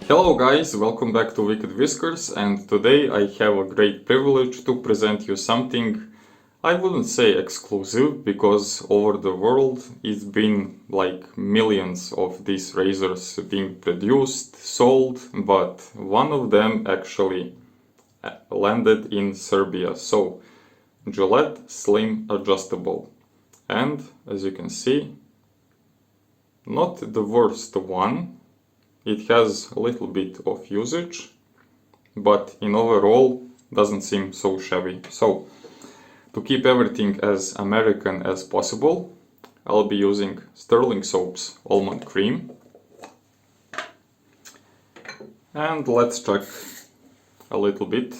Hello guys, welcome back to Wicked-Whiskers, and today I have a great privilege to present you something I wouldn't say exclusive, because over the world it's been like millions of these razors being produced, sold, but one of them actually landed in Serbia. So Gillette Slim Adjustable, and as you can see, not the worst one. It has a little bit of usage, but in overall doesn't seem so shabby. So to keep everything as American as possible, I'll be using Sterling Soap's almond cream. And let's check a little bit.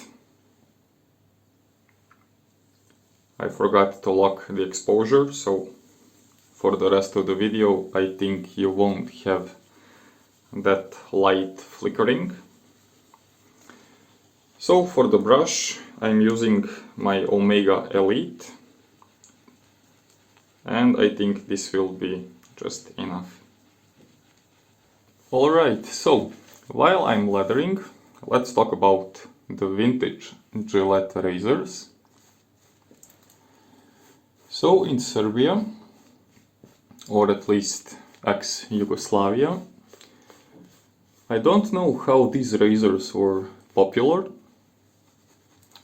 I forgot to lock the exposure, so for the rest of the video I think you won't have that light flickering. So for the brush I'm using my Omega Elite, and I think this will be just enough. Alright, so while I'm lathering, let's talk about the vintage Gillette razors. So in Serbia, or at least ex-Yugoslavia, I don't know how these razors were popular,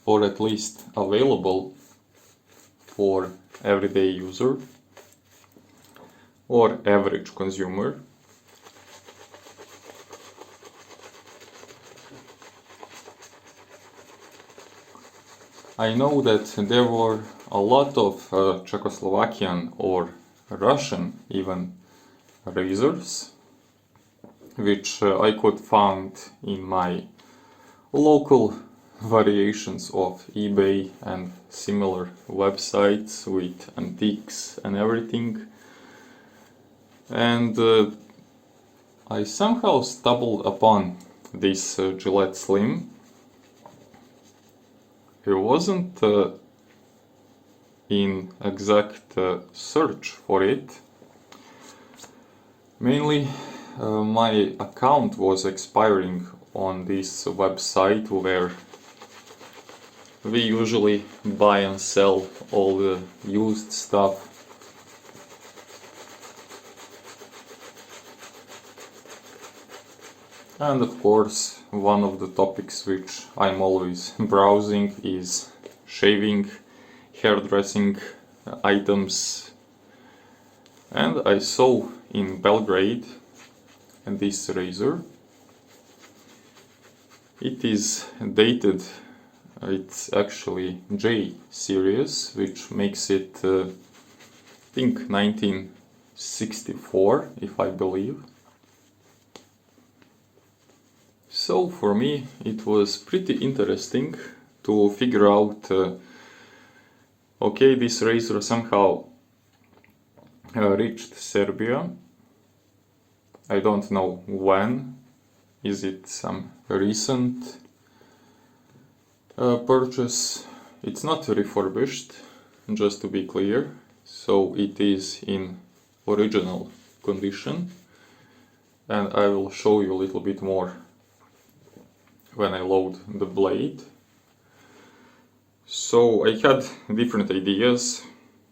or at least available for everyday user or average consumer. I know that there were a lot of Czechoslovakian or Russian even razors, which I could find in my local variations of eBay and similar websites with antiques and everything. And I somehow stumbled upon this Gillette Slim. It wasn't in exact search for it. Mainly my account was expiring on this website where we usually buy and sell all the used stuff. And of course, one of the topics which I'm always browsing is shaving, hairdressing items. And I saw in Belgrade this razor. It is dated, it's actually J series, which makes it I think 1964, if I believe. So for me it was pretty interesting to figure out okay, this razor somehow reached Serbia. I don't know when. Is it some recent purchase? It's not refurbished, just to be clear, so it is in original condition, and I will show you a little bit more when I load the blade. So I had different ideas,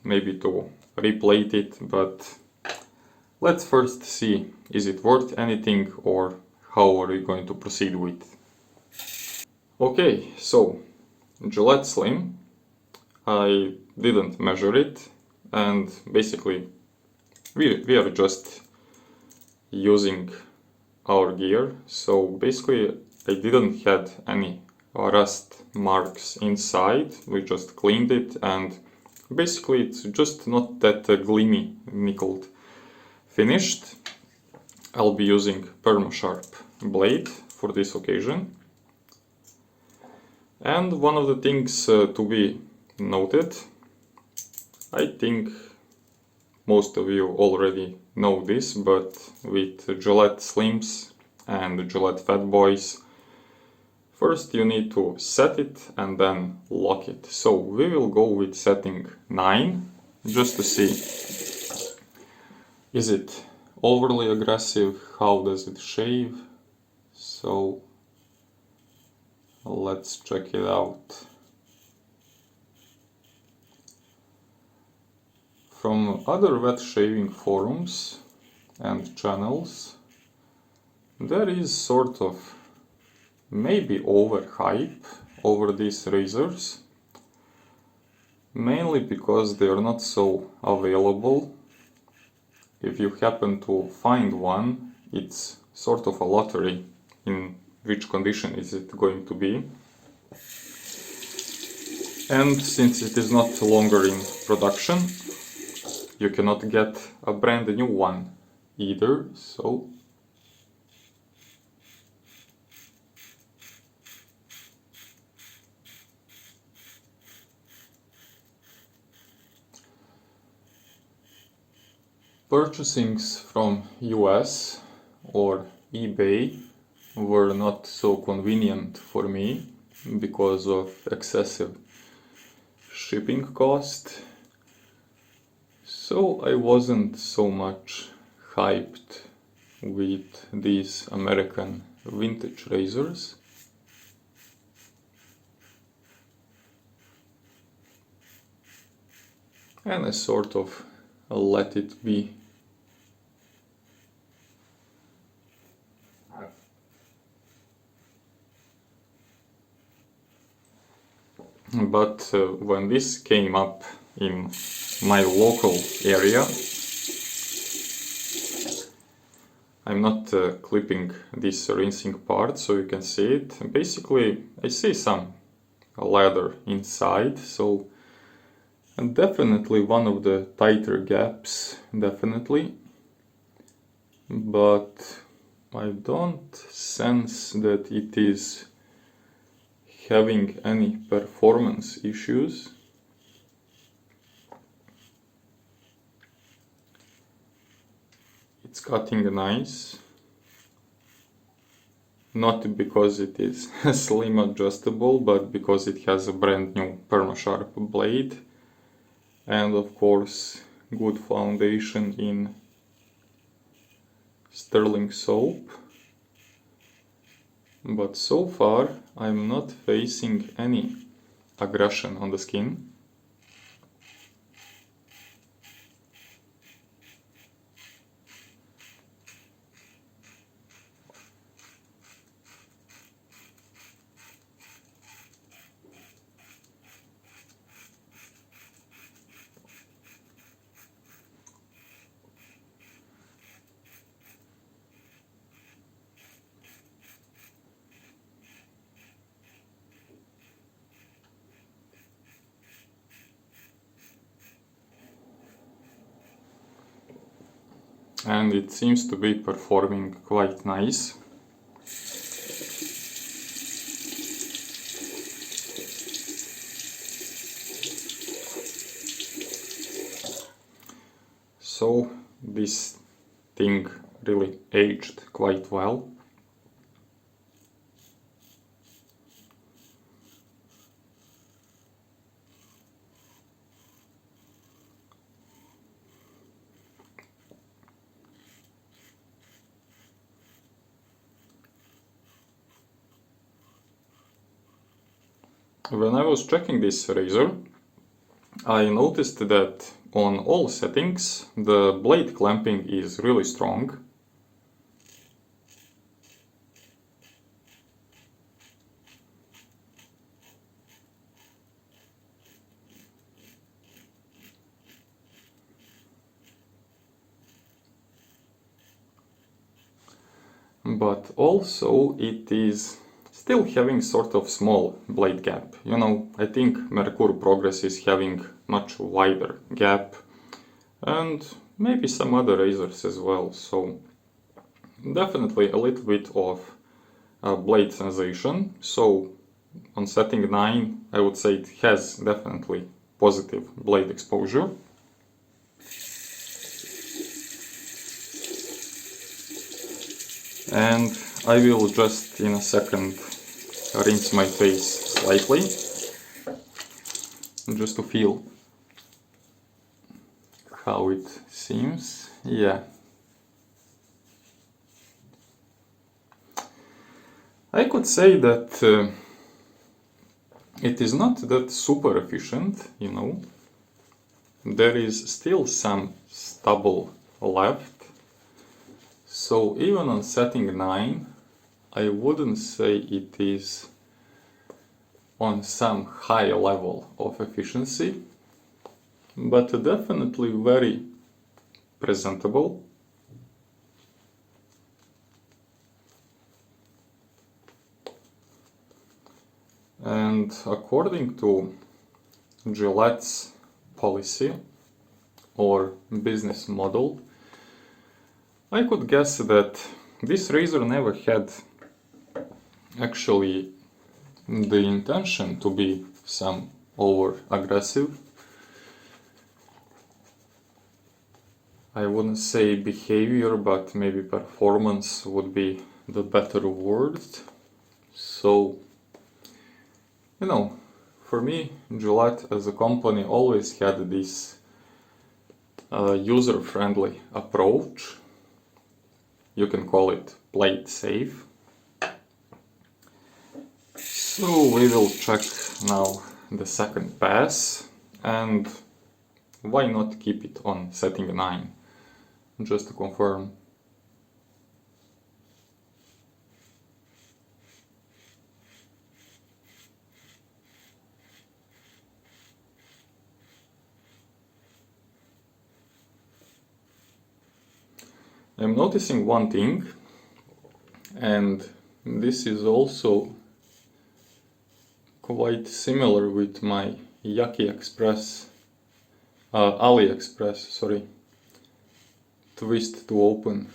maybe to replate it, but let's first see, is it worth anything or how are we going to proceed with. Okay, so Gillette Slim, I didn't measure it, and basically we are just using our gear, so basically I didn't had any rust marks inside. We just cleaned it, and basically it's just not that gleamy nickeled finished. I'll be using Perma-Sharp blade for this occasion. And one of the things to be noted, I think most of you already know this, but with Gillette Slims and Gillette Fat Boys, first you need to set it and then lock it. So we will go with setting 9, just to see, is it overly aggressive, how does it shave. So let's check it out. From other wet shaving forums and channels, there is sort of maybe overhype over these razors, mainly because they are not so available. If you happen to find one, it's sort of a lottery in which condition is it going to be. And since it is not longer in production, you cannot get a brand new one either, so purchasings from US or eBay were not so convenient for me because of excessive shipping cost, so I wasn't so much hyped with these American vintage razors. And I sort of let it be. But when this came up in my local area, I'm not clipping this rinsing part so you can see it. Basically, I see some leather inside, so definitely one of the tighter gaps, definitely. But I don't sense that it is having any performance issues. It's cutting nice, not because it is slim adjustable, but because it has a brand new perma-sharp blade and of course good foundation in sterling soap. But so far I'm not facing any aggression on the skin. And it seems to be performing quite nice. So this thing really aged quite well. When I was checking this razor, I noticed that on all settings the blade clamping is really strong. But also it is still having sort of small blade gap. You know, I think Merkur Progress is having much wider gap, and maybe some other razors as well, so definitely a little bit of blade sensation. So on setting 9 I would say it has definitely positive blade exposure. And I will just in a second rinse my face slightly, just to feel how it seems. Yeah. I could say that it is not that super efficient, you know. There is still some stubble left. So even on setting 9, I wouldn't say it is on some high level of efficiency, but definitely very presentable. And according to Gillette's policy or business model, I could guess that this razor never had actually the intention to be some over aggressive. I wouldn't say behavior, but maybe performance would be the better word. So, you know, for me, Gillette as a company always had this user-friendly approach. You can call it play it safe. So we will check now the second pass, and why not keep it on setting 9, just to confirm. I'm noticing one thing, and this is also quite similar with my AliExpress, twist to open.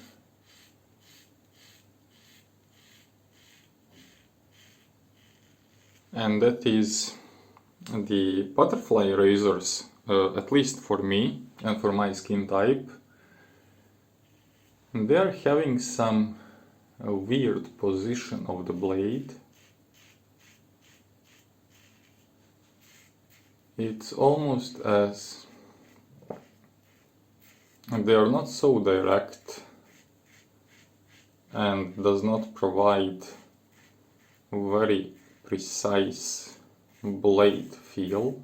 And that is the butterfly razors, at least for me and for my skin type. They are having some weird position of the blade. It's almost as they are not so direct and does not provide very precise blade feel.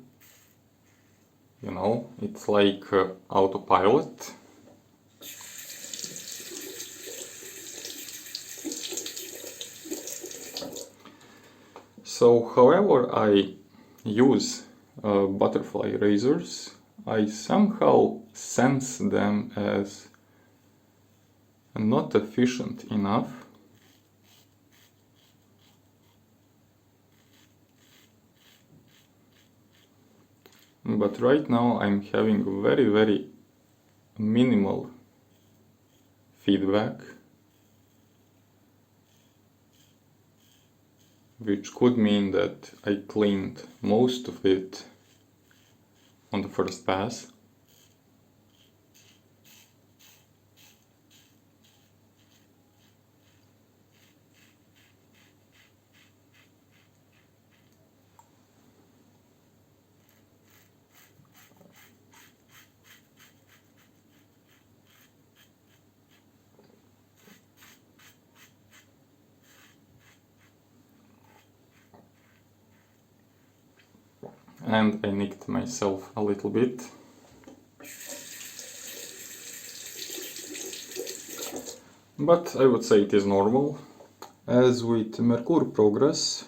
You know, it's like autopilot. So, however I use butterfly razors, I somehow sense them as not efficient enough. But right now I'm having very minimal feedback, which could mean that I cleaned most of it on the first pass. And I nicked myself a little bit. But I would say it is normal. As with Mercure Progress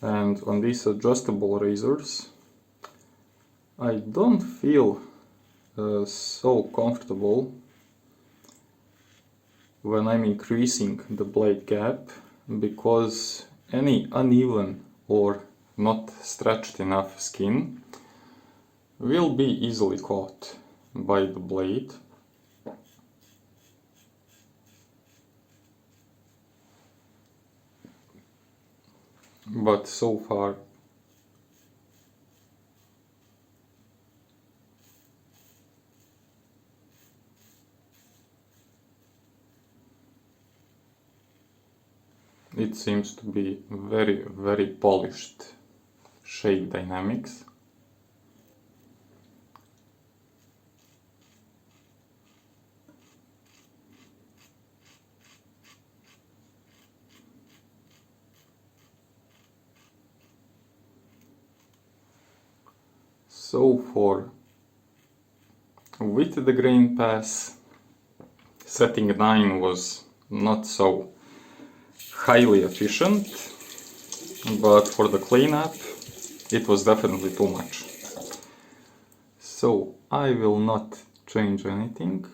and on these adjustable razors, I don't feel so comfortable when I'm increasing the blade gap, because any uneven or not stretched enough skin will be easily caught by the blade. But so far it seems to be very polished shake dynamics. So for with the grain pass, setting 9 was not so highly efficient, but for the cleanup it was definitely too much. So I will not change anything.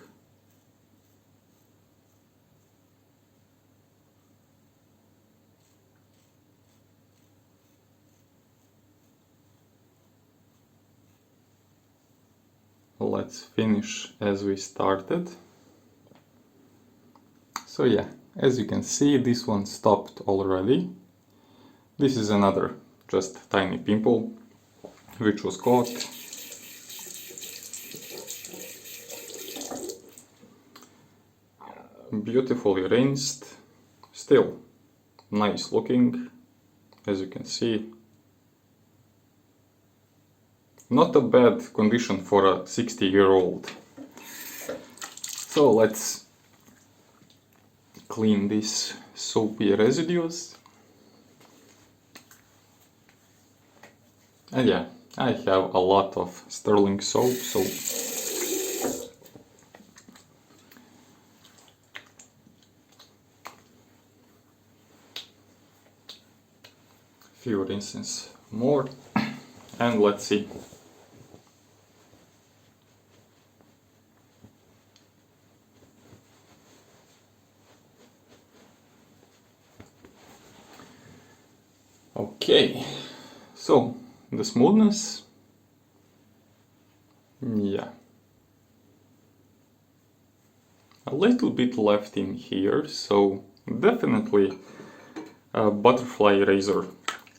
Let's finish as we started. So yeah, as you can see, this one stopped already. This is another just tiny pimple which was caught. Beautifully rinsed, still nice looking, as you can see. Not a bad condition for a 60-year-old. So let's clean these soapy residues. And yeah, I have a lot of sterling soap, so few rinses more, and let's see. Okay, so the smoothness, yeah, a little bit left in here, so definitely a butterfly razor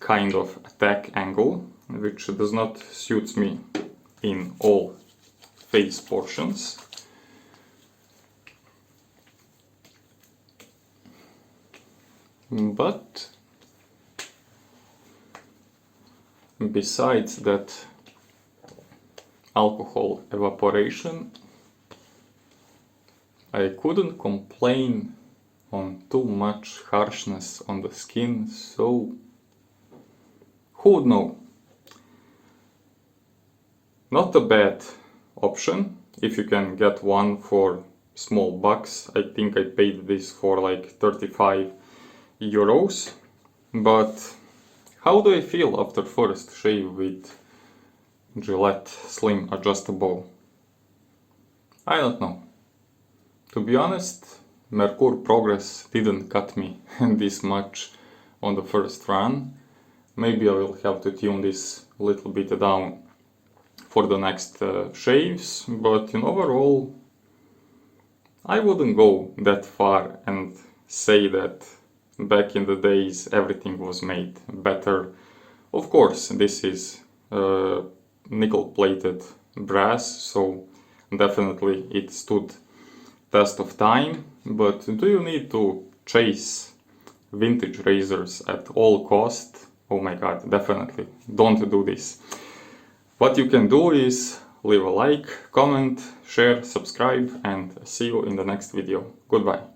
kind of attack angle, which does not suit me in all face portions. But besides that alcohol evaporation, I couldn't complain on too much harshness on the skin, so who would know? Not a bad option if you can get one for small bucks. I think I paid this for like 35 euros. But how do I feel after first shave with Gillette Slim Adjustable? I don't know. To be honest, Merkur Progress didn't cut me this much on the first run. Maybe I will have to tune this a little bit down for the next shaves, but in overall I wouldn't go that far and say that back in the days everything was made better. Of course, this is nickel plated brass, so definitely it stood test of time, but do you need to chase vintage razors at all cost? Oh my god, definitely don't do this. What you can do is leave a like, comment, share, subscribe, and see you in the next video. Goodbye.